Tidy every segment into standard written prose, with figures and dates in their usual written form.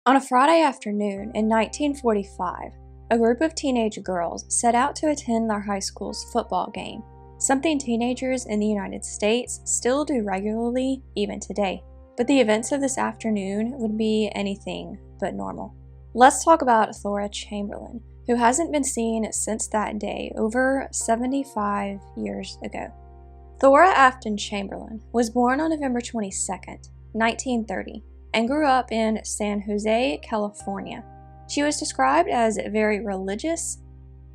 On a Friday afternoon in 1945, a group of teenage girls set out to attend their high school's football game, something teenagers in the United States still do regularly even today. But the events of this afternoon would be anything but normal. Let's talk about Thora Chamberlain, who hasn't been seen since that day over 75 years ago. Thora Afton Chamberlain was born on November 22, 1930, and grew up in San Jose, California. She was described as very religious,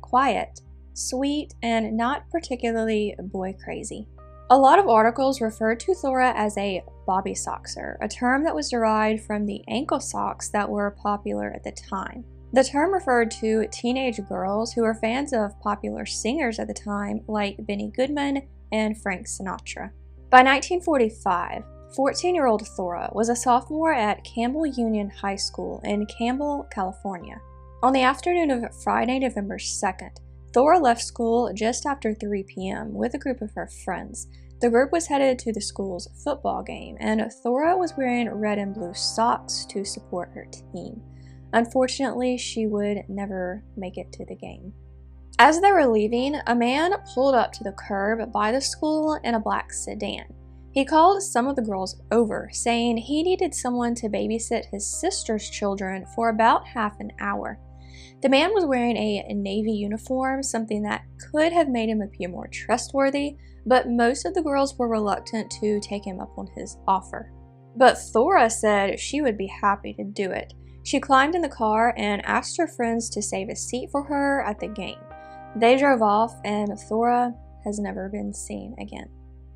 quiet, sweet, and not particularly boy-crazy. A lot of articles referred to Thora as a bobby soxer, a term that was derived from the ankle socks that were popular at the time. The term referred to teenage girls who were fans of popular singers at the time like Benny Goodman and Frank Sinatra. By 1945, 14-year-old Thora was a sophomore at Campbell Union High School in Campbell, California. On the afternoon of Friday, November 2nd, Thora left school just after 3 p.m. with a group of her friends. The group was headed to the school's football game, and Thora was wearing red and blue socks to support her team. Unfortunately, she would never make it to the game. As they were leaving, a man pulled up to the curb by the school in a black sedan. He called some of the girls over, saying he needed someone to babysit his sister's children for about half an hour. The man was wearing a Navy uniform, something that could have made him appear more trustworthy, but most of the girls were reluctant to take him up on his offer. But Thora said she would be happy to do it. She climbed in the car and asked her friends to save a seat for her at the game. They drove off, and Thora has never been seen again.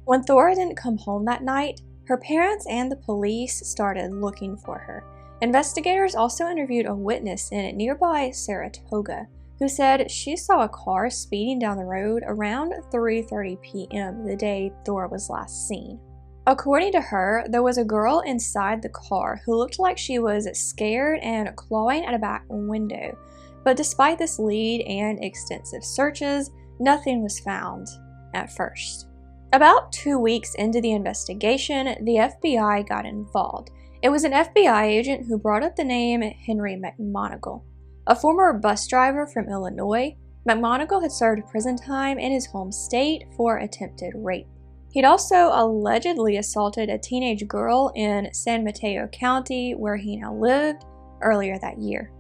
When Thora didn't come home that night, her parents and the police started looking for her. Investigators also interviewed a witness in nearby Saratoga who said she saw a car speeding down the road around 3:30 p.m. the day Thora was last seen. According to her, there was a girl inside the car who looked like she was scared and clawing at a back window. But despite this lead and extensive searches, nothing was found at first. About 2 weeks into the investigation, the FBI got involved. It was an FBI agent who brought up the name Henry McMonigle. A former bus driver from Illinois, McMonigle had served prison time in his home state for attempted rape. He'd also allegedly assaulted a teenage girl in San Mateo County, where he now lived, earlier that year.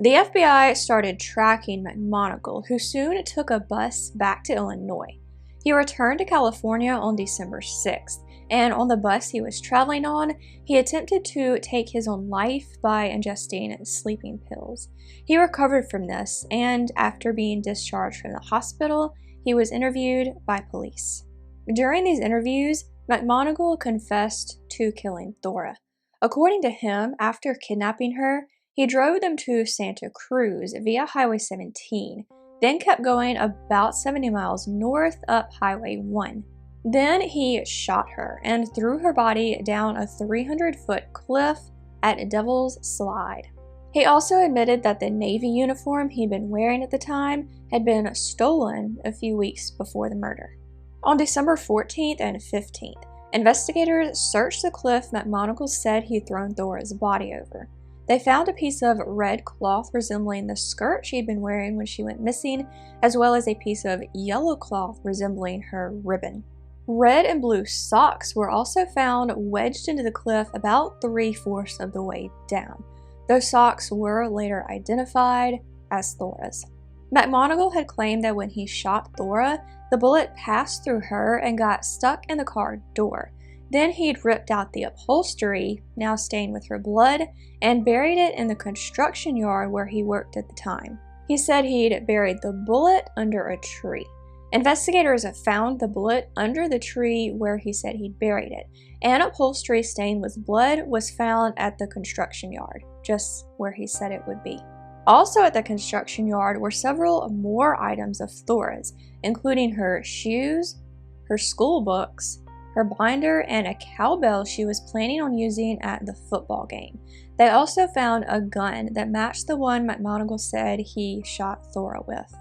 The FBI started tracking McMonigle, who soon took a bus back to Illinois. He returned to California on December 6th, and on the bus he was traveling on, he attempted to take his own life by ingesting sleeping pills. He recovered from this, and after being discharged from the hospital, he was interviewed by police. During these interviews, McMonigle confessed to killing Thora. According to him, after kidnapping her, he drove them to Santa Cruz via Highway 17, then kept going about 70 miles north up Highway 1. Then he shot her and threw her body down a 300-foot cliff at Devil's Slide. He also admitted that the Navy uniform he'd been wearing at the time had been stolen a few weeks before the murder. On December 14th and 15th, investigators searched the cliff McMonigle said he'd thrown Thora's body over. They found a piece of red cloth resembling the skirt she'd been wearing when she went missing, as well as a piece of yellow cloth resembling her ribbon. Red and blue socks were also found wedged into the cliff about 3/4 of the way down. Those socks were later identified as Thora's. McMonigle had claimed that when he shot Thora, the bullet passed through her and got stuck in the car door. Then he'd ripped out the upholstery, now stained with her blood, and buried it in the construction yard where he worked at the time. He said he'd buried the bullet under a tree. Investigators found the bullet under the tree where he said he'd buried it, and upholstery stained with blood was found at the construction yard, just where he said it would be. Also at the construction yard were several more items of Thora's, including her shoes, her school books, her binder, and a cowbell she was planning on using at the football game. They also found a gun that matched the one McMonigle said he shot Thora with.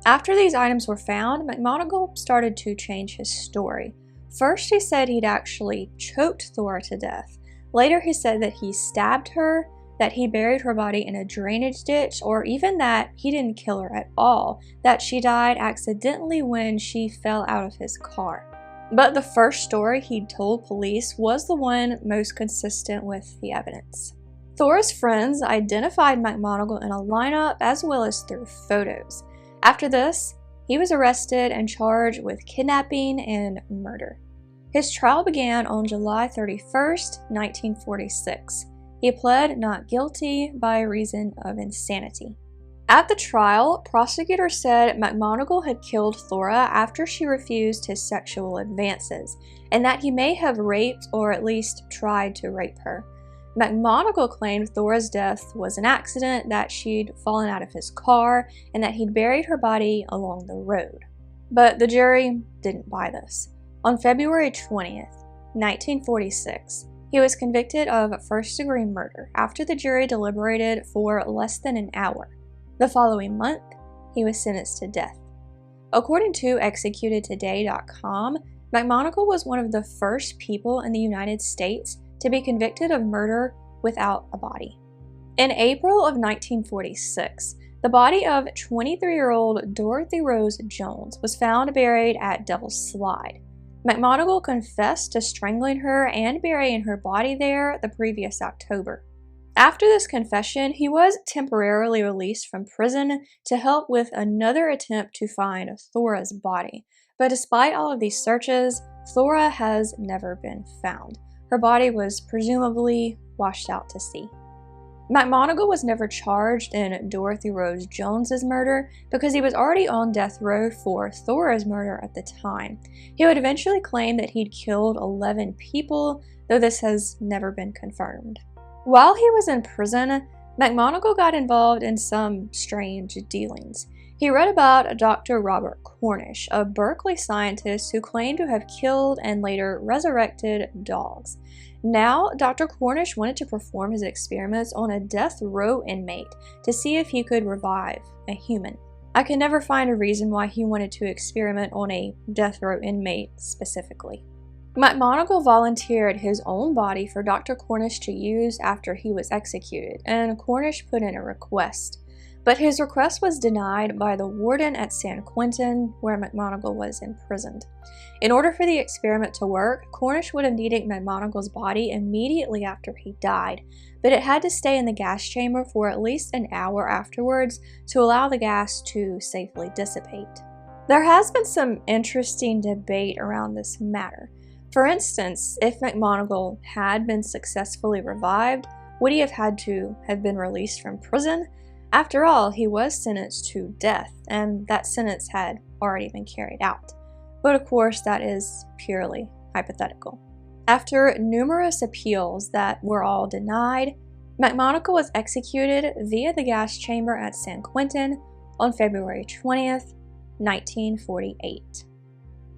After these items were found, McMonigle started to change his story. First, he said he'd actually choked Thora to death. Later, he said that he stabbed her, that he buried her body in a drainage ditch, or even that he didn't kill her at all, that she died accidentally when she fell out of his car. But the first story he'd told police was the one most consistent with the evidence. Thora's friends identified McMonigle in a lineup as well as through photos. After this, he was arrested and charged with kidnapping and murder. His trial began on July 31st, 1946. He pled not guilty by reason of insanity. At the trial, prosecutors said McMonigle had killed Thora after she refused his sexual advances, and that he may have raped or at least tried to rape her. McMonigle claimed Thora's death was an accident, that she'd fallen out of his car, and that he'd buried her body along the road. But the jury didn't buy this. On February 20th, 1946, he was convicted of first-degree murder after the jury deliberated for less than an hour. The following month, he was sentenced to death. According to ExecutedToday.com, McMonigle was one of the first people in the United States to be convicted of murder without a body. In April of 1946, the body of 23-year-old Dorothy Rose Jones was found buried at Devil's Slide. McMonigle confessed to strangling her and burying her body there the previous October. After this confession, he was temporarily released from prison to help with another attempt to find Thora's body. But despite all of these searches, Thora has never been found. Her body was presumably washed out to sea. McMonigle was never charged in Dorothy Rose Jones's murder because he was already on death row for Thora's murder at the time. He would eventually claim that he'd killed 11 people, though this has never been confirmed. While he was in prison, McMonigle got involved in some strange dealings. He read about Dr. Robert Cornish, a Berkeley scientist who claimed to have killed and later resurrected dogs. Now, Dr. Cornish wanted to perform his experiments on a death row inmate to see if he could revive a human. I can never find a reason why he wanted to experiment on a death row inmate specifically. McMonigle volunteered his own body for Dr. Cornish to use after he was executed, and Cornish put in a request. But his request was denied by the warden at San Quentin, where McMonigle was imprisoned. In order for the experiment to work, Cornish would have needed McMonigle's body immediately after he died, but it had to stay in the gas chamber for at least an hour afterwards to allow the gas to safely dissipate. There has been some interesting debate around this matter. For instance, if McMonigle had been successfully revived, would he have had to have been released from prison? After all, he was sentenced to death, and that sentence had already been carried out. But of course, that is purely hypothetical. After numerous appeals that were all denied, McMonigle was executed via the gas chamber at San Quentin on February 20th, 1948.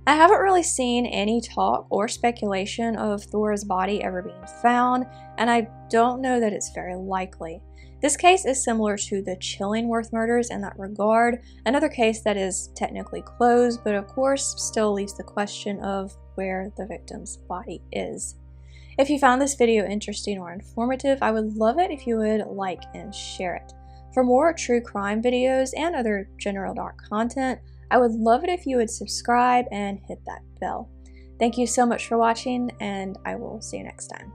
I haven't really seen any talk or speculation of Thora's body ever being found, and I don't know that it's very likely. This case is similar to the Chillingworth murders in that regard, another case that is technically closed, but of course still leaves the question of where the victim's body is. If you found this video interesting or informative, I would love it if you would like and share it. For more true crime videos and other general dark content, I would love it if you would subscribe and hit that bell. Thank you so much for watching, and I will see you next time.